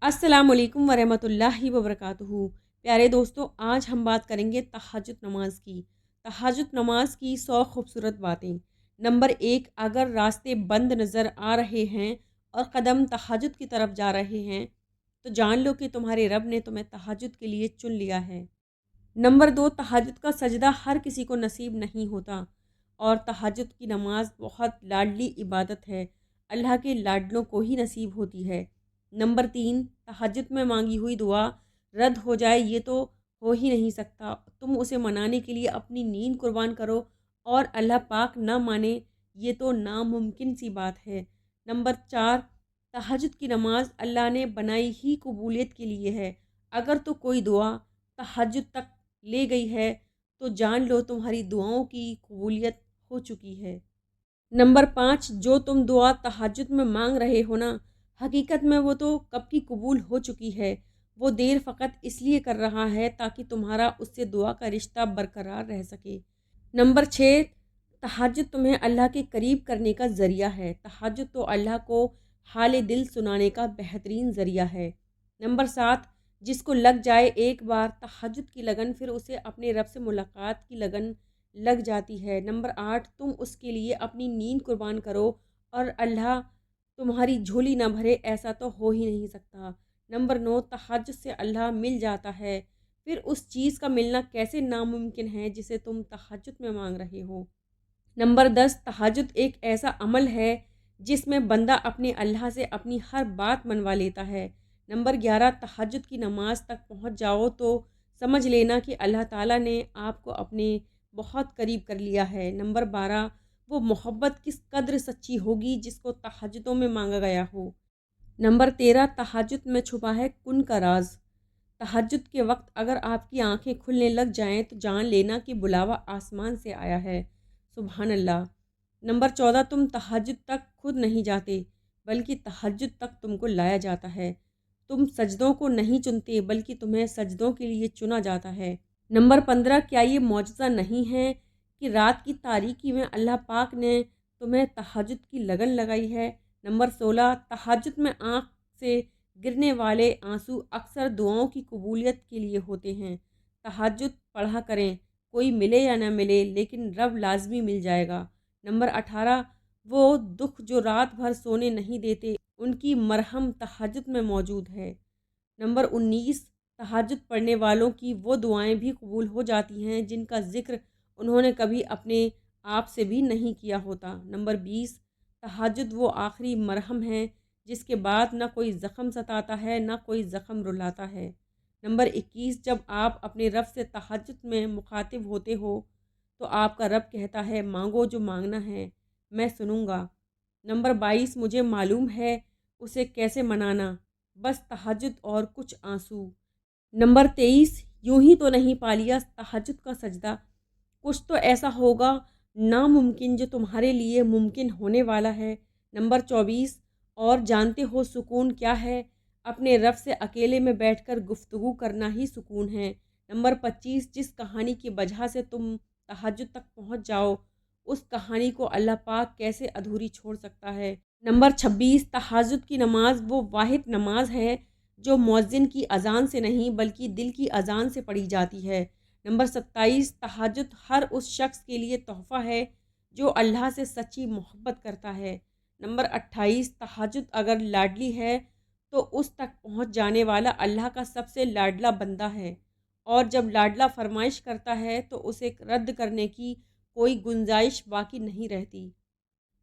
अस्सलाम वालेकुम वरहमतुल्लाहि वबरकातुहू। प्यारे दोस्तों, आज हम बात करेंगे तहज्जुद नमाज की। तहज्जुद नमाज की 100 खूबसूरत बातें। नंबर 1, अगर रास्ते बंद नज़र आ रहे हैं और कदम तहज्जुद की तरफ जा रहे हैं तो जान लो कि तुम्हारे रब ने तुम्हें तहज्जुद के लिए चुन लिया है। नंबर 2, तहज्जुद का सजदा हर किसी को नसीब नहीं होता और तहज्जुद की नमाज बहुत लाडली इबादत है। अल्लाह के लाडलों को ही नसीब होती है। नंबर 3, तहज्जुद में मांगी हुई दुआ रद्द हो जाए ये तो हो ही नहीं सकता। तुम उसे मनाने के लिए अपनी नींद कुर्बान करो और अल्लाह पाक ना माने ये तो नामुमकिन सी बात है। नंबर 4, तहज्जुद की नमाज अल्लाह ने बनाई ही कबूलियत के लिए है। अगर तो कोई दुआ तहज्जुद तक ले गई है तो जान लो तुम्हारी दुआओं की कबूलियत हो चुकी है। नंबर 5, जो तुम दुआ तहज्जुद में मांग रहे हो ना, हकीकत में वो तो कब की कबूल हो चुकी है। वो देर फ़कत इसलिए कर रहा है ताकि तुम्हारा उससे दुआ का रिश्ता बरकरार रह सके। नंबर 6, तहज्जुद तुम्हें अल्लाह के करीब करने का ज़रिया है। तहज्जुद तो अल्लाह को हाल दिल सुनाने का बेहतरीन ज़रिया है। नंबर 7, जिसको लग जाए एक बार तहज्जुद की लगन, फिर उसे अपने रब से मुलाकात की लगन लग जाती है। नंबर 8, तुम उसके लिए अपनी नींद कुर्बान करो और अल्लाह तुम्हारी झोली ना भरे, ऐसा तो हो ही नहीं सकता। नंबर 9, तहज्जुद से अल्लाह मिल जाता है, फिर उस चीज़ का मिलना कैसे नामुमकिन है जिसे तुम तहज्जुद में मांग रहे हो। नंबर 10, तहज्जुद एक ऐसा अमल है जिसमें बंदा अपने अल्लाह से अपनी हर बात मनवा लेता है। नंबर 11, तहज्जुद की नमाज तक पहुंच जाओ तो समझ लेना कि अल्लाह ताला ने आपको अपने बहुत करीब कर लिया है। नंबर 12, वो मोहब्बत किस कद्र सच्ची होगी जिसको तहज्जुदों में मांगा गया हो। नंबर 13, तहज्जुद में छुपा है कुन का राज। तहज्जुद के वक्त अगर आपकी आंखें खुलने लग जाएं तो जान लेना कि बुलावा आसमान से आया है। सुभान अल्लाह। नंबर 14, तुम तहज्जुद तक खुद नहीं जाते बल्कि तहज्जुद तक तुमको लाया जाता है। तुम सजदों को नहीं चुनते बल्कि तुम्हें सजदों के लिए चुना जाता है। नंबर 15, क्या ये मौजज़ा नहीं है कि रात की तारीकी में अल्लाह पाक ने तुम्हें तहज्जुद की लगन लगाई है। नंबर 16, तहज्जुद में आँख से गिरने वाले आंसू अक्सर दुआओं की कबूलियत के लिए होते हैं। तहज्जुद पढ़ा करें, कोई मिले या न मिले लेकिन रब लाजमी मिल जाएगा। नंबर 18, वो दुख जो रात भर सोने नहीं देते उनकी मरहम तहज्जुद में मौजूद है। नंबर 19, तहज्जुद पढ़ने वालों की वो दुआएं भी कबूल हो जाती हैं जिनका ज़िक्र उन्होंने कभी अपने आप से भी नहीं किया होता। नंबर 20, तहज्जुद वो आखिरी मरहम है जिसके बाद ना कोई ज़ख़म सताता है ना कोई ज़ख़म रुलाता है। नंबर 21, जब आप अपने रब से तहज्जुद में मुखातिब होते हो तो आपका रब कहता है मांगो जो मांगना है मैं सुनूंगा। नंबर 22, मुझे मालूम है उसे कैसे मनाना, बस तहज्जुद और कुछ आंसू। नंबर 23, यूं ही तो नहीं पा लिया तहज्जुद का सजदा, कुछ तो ऐसा होगा नामुमकिन जो तुम्हारे लिए मुमकिन होने वाला है। नंबर 24, और जानते हो सुकून क्या है, अपने रब से अकेले में बैठकर गुफ्तगू करना ही सुकून है। नंबर 25, जिस कहानी की वजह से तुम तहज्जुद तक पहुंच जाओ उस कहानी को अल्लाह पाक कैसे अधूरी छोड़ सकता है। नंबर 26, तहज्जुद की नमाज वो वाहिद नमाज है जो मुअज्जिन की अज़ान से नहीं बल्कि दिल की अज़ान से पढ़ी जाती है। नंबर 27, तहज्जुद हर उस शख्स के लिए तोहफ़ा है जो अल्लाह से सच्ची मोहब्बत करता है। नंबर 28, तहज्जुद अगर लाडली है तो उस तक पहुंच जाने वाला अल्लाह का सबसे लाडला बंदा है और जब लाडला फरमाइश करता है तो उसे रद्द करने की कोई गुंजाइश बाकी नहीं रहती।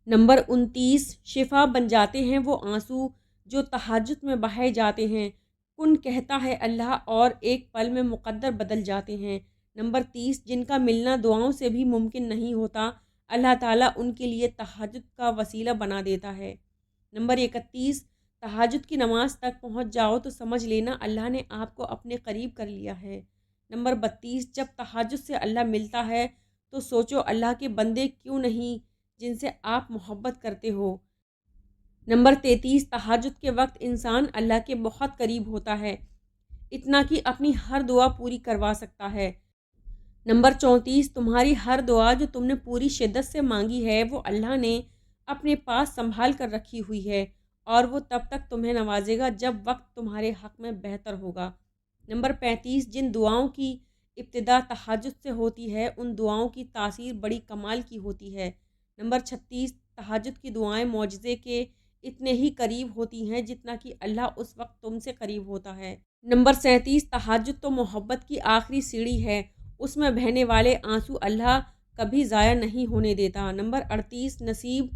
नंबर 29, शिफा बन जाते हैं वो आंसू जो तहज्जुद में बहाए जाते हैं। कुन कहता है अल्लाह और एक पल में मुकद्दर बदल जाते हैं। नंबर 30, जिनका मिलना दुआओं से भी मुमकिन नहीं होता, अल्लाह ताला उनके लिए तहज्जुद का वसीला बना देता है। नंबर 31, तहज्जुद की नमाज तक पहुंच जाओ तो समझ लेना अल्लाह ने आपको अपने करीब कर लिया है। नंबर 32, जब तहज्जुद से अल्लाह मिलता है तो सोचो अल्लाह के बंदे क्यों नहीं जिनसे आप मोहब्बत करते हो। नंबर 33, तहज्जुद के वक्त इंसान अल्लाह के बहुत करीब होता है, इतना कि अपनी हर दुआ पूरी करवा सकता है। नंबर 34, तुम्हारी हर दुआ जो तुमने पूरी शिद्दत से मांगी है वो अल्लाह ने अपने पास संभाल कर रखी हुई है اور وہ تب تک تمہیں نوازے گا جب وقت تمہارے حق میں بہتر ہوگا۔ نمبر 35، جن دعاؤں کی ابتدا تہجد سے ہوتی ہے ان دعاؤں کی تاثیر بڑی کمال کی ہوتی ہے۔ نمبر 36، تہجد کی دعائیں معجزے کے اتنے ہی قریب ہوتی ہیں جتنا کہ اللہ اس وقت تم سے قریب ہوتا ہے۔ نمبر 37، تہجد تو محبت کی آخری سیڑھی ہے، اس میں بہنے والے آنسو اللہ کبھی ضائع نہیں ہونے دیتا۔ نمبر 38، نصیب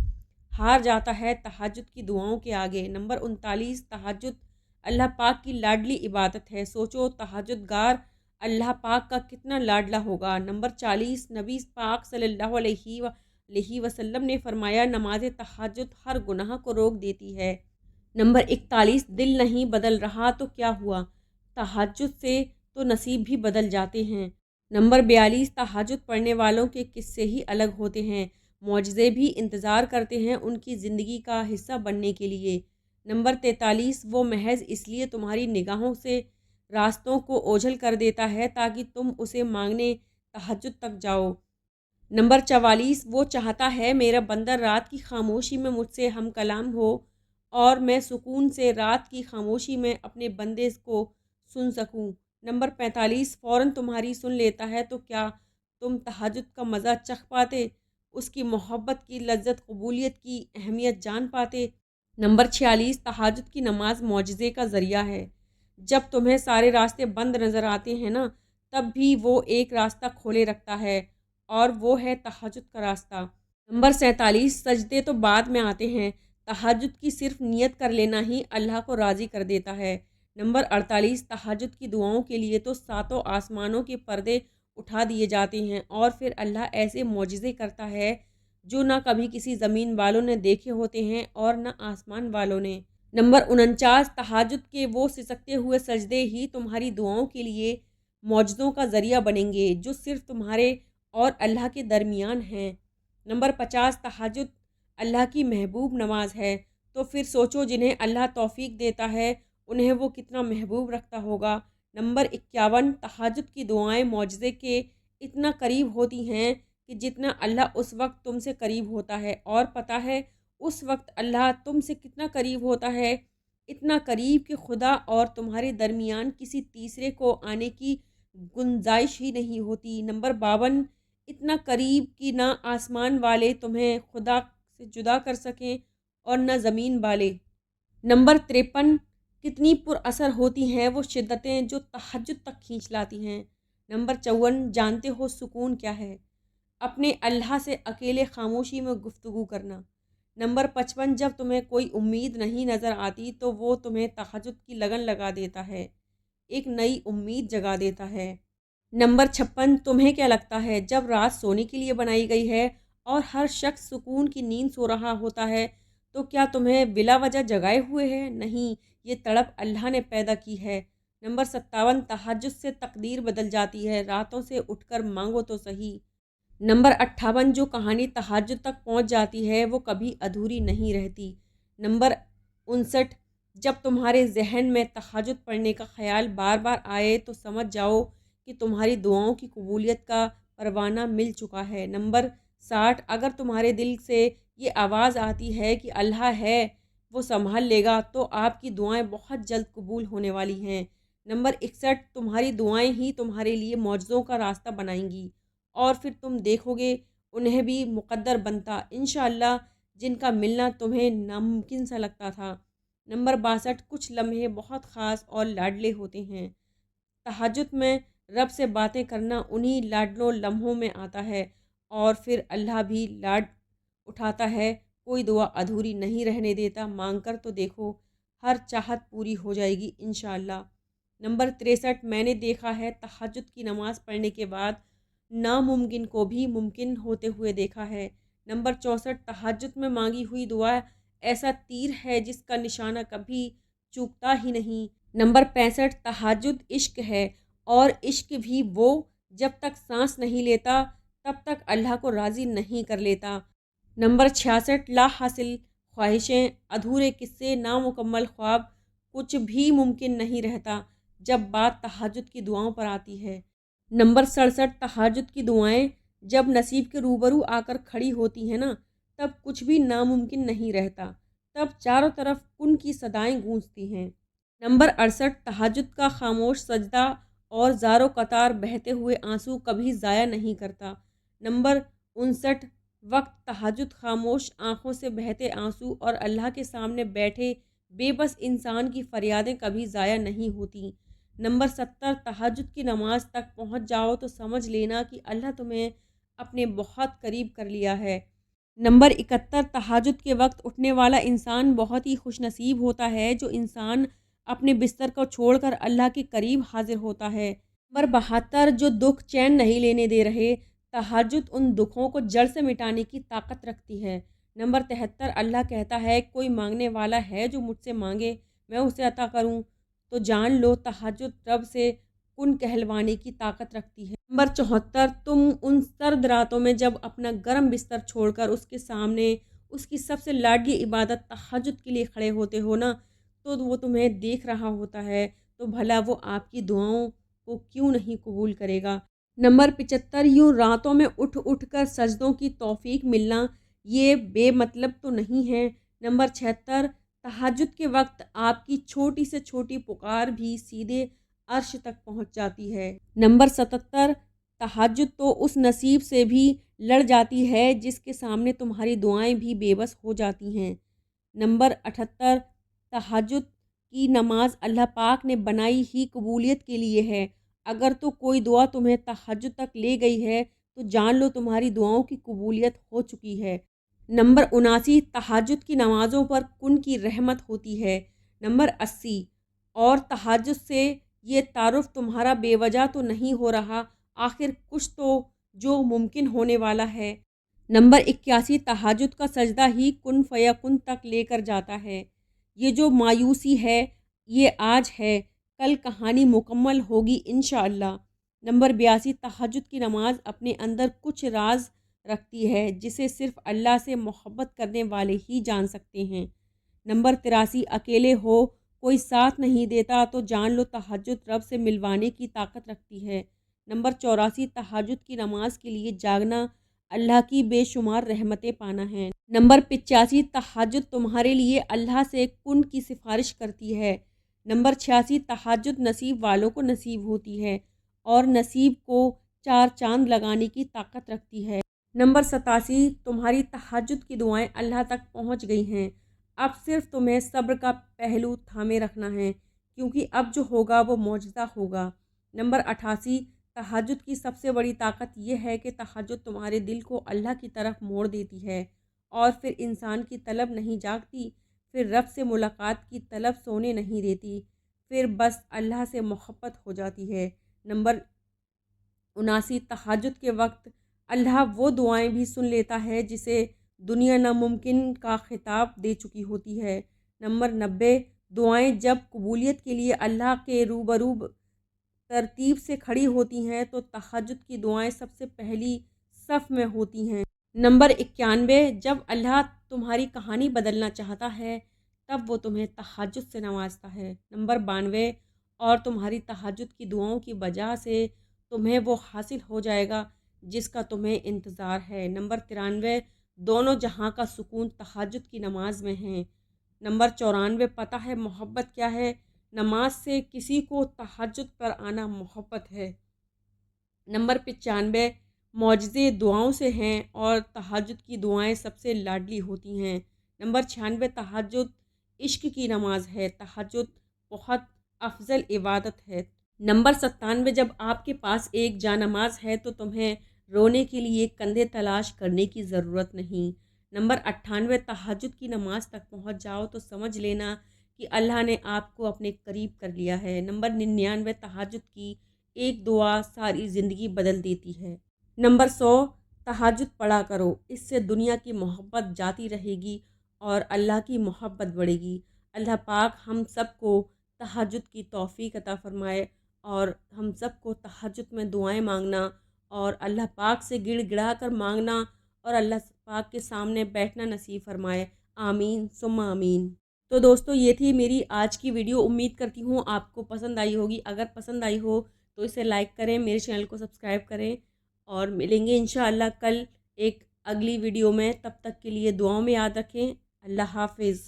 ہار جاتا ہے تہجد کی دعاؤں کے آگے۔ نمبر 39، تہجد اللہ پاک کی لاڈلی عبادت ہے، سوچو تہجد گار اللہ پاک کا کتنا لاڈلا ہوگا۔ نمبر 40، نبی پاک صلی اللہ علیہ وسلم نے فرمایا نماز تہجد ہر گناہ کو روک دیتی ہے۔ نمبر 41، دل نہیں بدل رہا تو کیا ہوا، تہجد سے تو نصیب بھی بدل جاتے ہیں۔ نمبر 42، تہجد پڑھنے والوں کے قصے ہی الگ ہوتے ہیں، معجزے بھی انتظار کرتے ہیں ان کی زندگی کا حصہ بننے کے لیے۔ نمبر 43، وہ محض اس لیے تمہاری نگاہوں سے راستوں کو اوجھل کر دیتا ہے تاکہ تم اسے مانگنے تہجد تک جاؤ۔ نمبر 44، وہ چاہتا ہے میرا بندہ رات کی خاموشی میں مجھ سے ہم کلام ہو اور میں سکون سے رات کی خاموشی میں اپنے بندے کو سن سکوں۔ نمبر 45، فوراً تمہاری سن لیتا ہے تو کیا تم تہجد کا مزہ چکھ پاتے، اس کی محبت کی لذت، قبولیت کی اہمیت جان پاتے۔ نمبر 46، تہجد کی نماز معجزے کا ذریعہ ہے، جب تمہیں سارے راستے بند نظر آتے ہیں نا تب بھی وہ ایک راستہ کھولے رکھتا ہے اور وہ ہے تہجد کا راستہ۔ نمبر 47، سجدے تو بعد میں آتے ہیں، تہجد کی صرف نیت کر لینا ہی اللہ کو راضی کر دیتا ہے۔ نمبر 48، تہجد کی دعاؤں کے لیے تو ساتوں آسمانوں کے پردے اٹھا دیے جاتے ہیں اور پھر اللہ ایسے معجزے کرتا ہے جو نہ کبھی کسی زمین والوں نے دیکھے ہوتے ہیں اور نہ آسمان والوں نے۔ نمبر 49، تہجد کے وہ سسکتے ہوئے سجدے ہی تمہاری دعاؤں کے لیے معجزوں کا ذریعہ بنیں گے جو صرف تمہارے اور اللہ کے درمیان ہیں۔ نمبر 50، تہجد اللہ کی محبوب نماز ہے، تو پھر سوچو جنہیں اللہ توفیق دیتا ہے انہیں وہ کتنا محبوب رکھتا ہوگا۔ نمبر 51، تہجد کی دعائیں معجزے کے اتنا قریب ہوتی ہیں کہ جتنا اللہ اس وقت تم سے قریب ہوتا ہے، اور پتہ ہے اس وقت اللہ تم سے کتنا قریب ہوتا ہے، اتنا قریب کہ خدا اور تمہارے درمیان کسی تیسرے کو آنے کی گنجائش ہی نہیں ہوتی۔ نمبر 52، اتنا قریب کہ نہ آسمان والے تمہیں خدا سے جدا کر سکیں اور نہ زمین والے۔ نمبر 53، کتنی پر اثر ہوتی ہیں وہ شدتیں جو تہجد تک کھینچ لاتی ہیں۔ نمبر 54، جانتے ہو سکون کیا ہے، اپنے اللہ سے اکیلے خاموشی میں گفتگو کرنا۔ نمبر 55، جب تمہیں کوئی امید نہیں نظر آتی تو وہ تمہیں تہجد کی لگن لگا دیتا ہے، ایک نئی امید جگا دیتا ہے۔ نمبر 56، تمہیں کیا لگتا ہے جب رات سونے کے لیے بنائی گئی ہے اور ہر شخص سکون کی نیند سو رہا ہوتا ہے تو کیا تمہیں بلا وجہ جگائے ہوئے ہے؟ نہیں، یہ تڑپ اللہ نے پیدا کی ہے۔ نمبر 57، تہجد سے تقدیر بدل جاتی ہے، راتوں سے اٹھ کر مانگو تو صحیح۔ نمبر 58، جو کہانی تہجد تک پہنچ جاتی ہے وہ کبھی ادھوری نہیں رہتی۔ نمبر 59، جب تمہارے ذہن میں تہجد پڑھنے کا خیال بار بار آئے تو سمجھ جاؤ کہ تمہاری دعاؤں کی قبولیت کا پروانہ مل چکا ہے۔ نمبر 60، اگر تمہارے دل سے یہ آواز آتی ہے کہ اللہ ہے وہ سنبھال لے گا تو آپ کی دعائیں بہت جلد قبول ہونے والی ہیں۔ نمبر 61، تمہاری دعائیں ہی تمہارے لیے معجزوں کا راستہ بنائیں گی اور پھر تم دیکھو گے انہیں بھی مقدر بنتا انشاءاللہ جن کا ملنا تمہیں ناممکن سا لگتا تھا۔ نمبر 62، کچھ لمحے بہت خاص اور لاڈلے ہوتے ہیں، تہجد میں رب سے باتیں کرنا انہی لاڈلوں لمحوں میں آتا ہے اور پھر اللہ بھی لاڈ اٹھاتا ہے، کوئی دعا ادھوری نہیں رہنے دیتا، مانگ کر تو دیکھو، ہر چاہت پوری ہو جائے گی انشاءاللہ۔ نمبر 63، میں نے دیکھا ہے تہجد کی نماز پڑھنے کے بعد ناممکن کو بھی ممکن ہوتے ہوئے دیکھا ہے۔ نمبر 64، تہجد میں مانگی ہوئی دعا ایسا تیر ہے جس کا نشانہ کبھی چوکتا ہی نہیں۔ نمبر 65، تہجد عشق ہے اور عشق بھی وہ جب تک سانس نہیں لیتا تب تک اللہ کو راضی نہیں کر لیتا۔ نمبر 66، لا حاصل خواہشیں، ادھورے قصے، نامکمل خواب، کچھ بھی ممکن نہیں رہتا جب بات تہجد کی دعاؤں پر آتی ہے۔ نمبر 67، تہجد کی دعائیں جب نصیب کے روبرو آ کر کھڑی ہوتی ہیں نا تب کچھ بھی ناممکن نہیں رہتا، तब चारों तरफ कुन की सदाएं गूंजती हैं। नंबर 68, तहज्जुद का खामोश सजदा और ज़ारो कतार बहते हुए आंसू कभी ज़ाया नहीं करता। नंबर 59, वक्त तहज्जुद खामोश आंखों से बहते आंसू और अल्लाह के सामने बैठे बेबस इंसान की फरियादें कभी ज़ाया नहीं होती। नंबर 70, तहज्जुद की नमाज तक पहुंच जाओ तो समझ लेना कि अल्लाह तुम्हें अपने बहुत करीब कर लिया है। नंबर 71, तहज्जुद के वक्त उठने वाला इंसान बहुत ही खुशनसीब होता है, जो इंसान अपने बिस्तर को छोड़कर अल्लाह के करीब हाजिर होता है। नंबर 72, जो दुख चैन नहीं लेने दे रहे, तहज्जुद उन दुखों को जड़ से मिटाने की ताकत रखती है। नंबर 73, अल्लाह कहता है कोई मांगने वाला है जो मुझसे मांगे मैं उसे अता करूं, तो जान लो तहज्जुद रब से कुन कहलवाने की ताकत रखती है। नंबर 74, तुम उन सर्द रातों में जब अपना गर्म बिस्तर छोड़कर उसके सामने उसकी सबसे लाडली इबादत तहज्जुद के लिए खड़े होते हो ना, तो वो तुम्हें देख रहा होता है, तो भला वो आपकी दुआओं को क्यों नहीं कबूल करेगा। नंबर 75, यूँ रातों में उठ उठ कर सजदों की तौफीक मिलना ये बेमतलब तो नहीं है। नंबर 76, तहज्जुद के वक्त आपकी छोटी से छोटी पुकार भी सीधे अर्श तक पहुंच जाती है। नंबर 77, तहज्जुद तो उस नसीब से भी लड़ जाती है जिसके सामने तुम्हारी दुआएं भी बेबस हो जाती हैं। नंबर 78, तहज्जुद की नमाज अल्लाह पाक ने बनाई ही कबूलियत के लिए है। अगर तो कोई दुआ तुम्हें तहज्जुद तक ले गई है तो जान लो तुम्हारी दुआओं की कबूलियत हो चुकी है। नंबर 79, तहज्जुद की नमाज़ों पर कुन की रहमत होती है। नंबर 80, और तहज्जुद से ये तारुफ तुम्हारा बेवजह तो नहीं हो रहा, आखिर कुछ तो जो मुमकिन होने वाला है। नंबर 81, तहज्जुद का सजदा ही कुन फयकुन तक लेकर जाता है। ये जो मायूसी है ये आज है, कल कहानी मुकम्मल होगी इंशाअल्लाह। नंबर 82, तहज्जुद की नमाज अपने अंदर कुछ राज रखती है जिसे सिर्फ अल्लाह से मोहब्बत करने वाले ही जान सकते हैं। नंबर 83, अकेले हो कोई साथ नहीं देता तो जान लो तहज्जुद रब से मिलवाने की ताकत रखती है। नंबर 84, तहज्जुद की नमाज के लिए जागना अल्लाह की बेशुमार रहमतें पाना है। नंबर 85, तहज्जुद तुम्हारे लिए अल्लाह से कुन की सिफारिश करती है। नंबर 86, तहज्जुद नसीब वालों को नसीब होती है और नसीब को चार चांद लगाने की ताकत रखती है। नंबर 87, तुम्हारी तहज्जुद की दुआएं अल्लाह तक पहुंच गई हैं। अब सिर्फ तुम्हें सब्र का पहलू थामे रखना है, क्योंकि अब जो होगा वो मौजज़ा होगा। नंबर 88, तहज्जुद की सबसे बड़ी ताकत यह है कि तहज्जुद तुम्हारे दिल को अल्लाह की तरफ मोड़ देती है और फिर इंसान की तलब नहीं जागती, फिर रब से मुलाकात की तलब सोने नहीं देती, फिर बस अल्लाह से मोहब्बत हो जाती है। नंबर 79, तहज्जुद के वक्त अल्लाह वो दुआएं भी सुन लेता है जिसे दुनिया नामुमकिन का खिताब दे चुकी होती है। नंबर 90, दुआएं जब कबूलियत के लिए अल्लाह के रूबरू तरतीब से खड़ी होती हैं तो तहज्जुद की दुआएं सबसे पहली सफ़ में होती हैं। नंबर 91, जब अल्लाह तुम्हारी कहानी बदलना चाहता है तब वो तुम्हें तहज्जुद से नवाजता है। नंबर 92, और तुम्हारी तहज्जुद की दुआओं की वजह से तुम्हें वो हासिल हो जाएगा जिसका तुम्हें इंतज़ार है। नंबर 93, दोनों जहां का सुकून तहज्जुद की नमाज में है। नंबर 94, पता है मोहब्बत क्या है? नमाज से किसी को तहज्जुद पर आना मोहब्बत है। नंबर 95, मौजज़े दुआओं से हैं और तहज्जुद की दुआएं सबसे लाडली होती हैं। नंबर 96, तहज्जुद इश्क की नमाज है। तहज्जुद बहुत अफजल इबादत है। नंबर 97, जब आपके पास एक जानमाज है तो तुम्हें रोने के लिए कंधे तलाश करने की ज़रूरत नहीं। नंबर 98, तहज्जुद की नमाज तक पहुंच जाओ तो समझ लेना कि अल्लाह ने आपको अपने करीब कर लिया है। नंबर 99, तहज्जुद की एक दुआ सारी ज़िंदगी बदल देती है। नंबर 100, तहज्जुद पढ़ा करो, इससे दुनिया की मोहब्बत जाती रहेगी और अल्लाह की मोहब्बत बढ़ेगी। अल्लाह पाक हम सबको तहज्जुद की तौफ़ीक अता फ़रमाए और हम सबको तहज्जुद में दुआएं मांगना और अल्लाह पाक से गिड़गिड़ा कर मांगना और अल्लाह पाक के सामने बैठना नसीब फ़रमाए। आमीन सुम्मा आमीन। तो दोस्तों ये थी मेरी आज की वीडियो। उम्मीद करती हूँ आपको पसंद आई होगी। अगर पसंद आई हो तो इसे लाइक करें, मेरे चैनल को सब्सक्राइब करें और मिलेंगे इंशाअल्लाह कल एक अगली वीडियो में। तब तक के लिए दुआओं में याद रखें। अल्लाह हाफ़िज़।